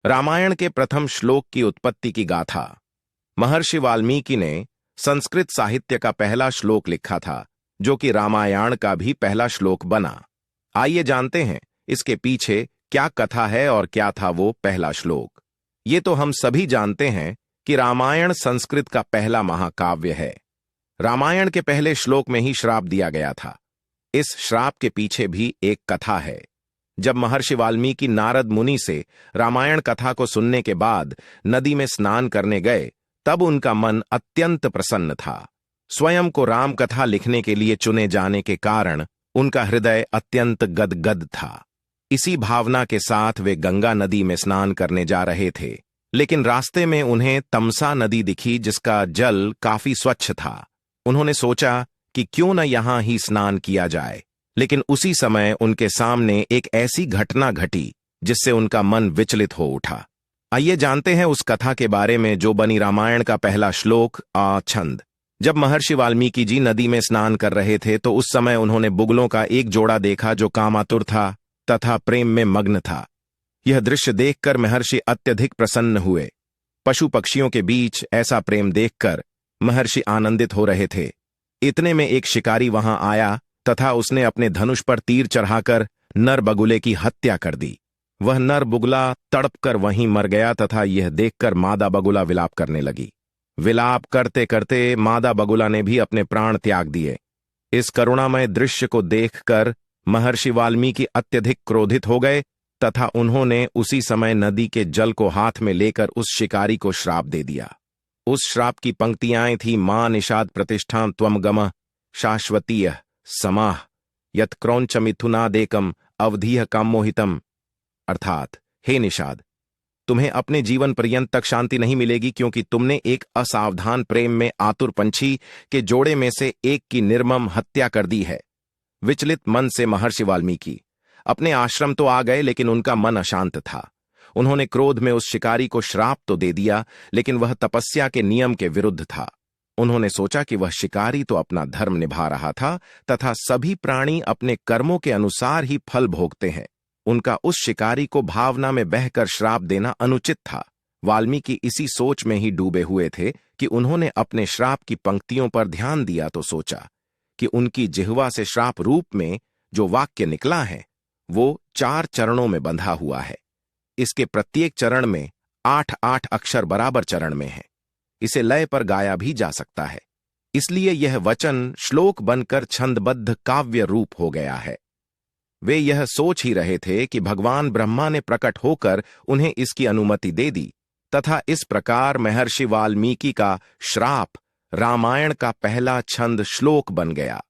रामायण के प्रथम श्लोक की उत्पत्ति की गाथा। महर्षि वाल्मीकि ने संस्कृत साहित्य का पहला श्लोक लिखा था, जो कि रामायण का भी पहला श्लोक बना। आइए जानते हैं इसके पीछे क्या कथा है और क्या था वो पहला श्लोक। ये तो हम सभी जानते हैं कि रामायण संस्कृत का पहला महाकाव्य है। रामायण के पहले श्लोक में ही श्राप दिया गया था। इस श्राप के पीछे भी एक कथा है। जब महर्षि वाल्मीकि नारद मुनि से रामायण कथा को सुनने के बाद नदी में स्नान करने गए, तब उनका मन अत्यंत प्रसन्न था। स्वयं को राम कथा लिखने के लिए चुने जाने के कारण उनका हृदय अत्यंत गदगद था। इसी भावना के साथ वे गंगा नदी में स्नान करने जा रहे थे, लेकिन रास्ते में उन्हें तमसा नदी दिखी, जिसका जल काफी स्वच्छ था। उन्होंने सोचा कि क्यों न यहां ही स्नान किया जाए, लेकिन उसी समय उनके सामने एक ऐसी घटना घटी जिससे उनका मन विचलित हो उठा। आइए जानते हैं उस कथा के बारे में जो बनी रामायण का पहला श्लोक छंद। जब महर्षि वाल्मीकि जी नदी में स्नान कर रहे थे तो उस समय उन्होंने बुगलों का एक जोड़ा देखा जो कामातुर था तथा प्रेम में मग्न था। यह दृश्य देखकर महर्षि अत्यधिक प्रसन्न हुए। पशु पक्षियों के बीच ऐसा प्रेम देखकर महर्षि आनंदित हो रहे थे। इतने में एक शिकारी वहां आया तथा उसने अपने धनुष पर तीर चढ़ाकर नर बगुले की हत्या कर दी। वह नर बुगला तड़पकर वहीं मर गया तथा यह देखकर मादा बगुला विलाप करने लगी। विलाप करते करते मादा बगुला ने भी अपने प्राण त्याग दिए। इस करुणामय दृश्य को देखकर महर्षि वाल्मीकि अत्यधिक क्रोधित हो गए तथा उन्होंने उसी समय नदी के जल को हाथ में लेकर उस शिकारी को श्राप दे दिया। उस श्राप की पंक्तियां थी, मां निषाद प्रतिष्ठां त्वम गमः शाश्वतीय समाह यत्क्रौंच मिथुनादेकम अवधीह कामोहितम। अर्थात, हे निषाद, तुम्हें अपने जीवन पर्यंत तक शांति नहीं मिलेगी, क्योंकि तुमने एक असावधान प्रेम में आतुर पंछी के जोड़े में से एक की निर्मम हत्या कर दी है। विचलित मन से महर्षि वाल्मीकि अपने आश्रम तो आ गए, लेकिन उनका मन अशांत था। उन्होंने क्रोध में उस शिकारी को श्राप तो दे दिया, लेकिन वह तपस्या के नियम के विरुद्ध था। उन्होंने सोचा कि वह शिकारी तो अपना धर्म निभा रहा था तथा सभी प्राणी अपने कर्मों के अनुसार ही फल भोगते हैं। उनका उस शिकारी को भावना में बहकर श्राप देना अनुचित था। वाल्मीकि इसी सोच में ही डूबे हुए थे कि उन्होंने अपने श्राप की पंक्तियों पर ध्यान दिया तो सोचा कि उनकी जिह्वा से श्राप रूप में जो वाक्य निकला है वो 4 चरणों में बंधा हुआ है। इसके प्रत्येक चरण में 8-8 अक्षर बराबर चरण में है। इसे लय पर गाया भी जा सकता है, इसलिए यह वचन श्लोक बनकर छंदबद्ध काव्य रूप हो गया है। वे यह सोच ही रहे थे कि भगवान ब्रह्मा ने प्रकट होकर उन्हें इसकी अनुमति दे दी तथा इस प्रकार महर्षि वाल्मीकि का श्राप रामायण का पहला छंद श्लोक बन गया।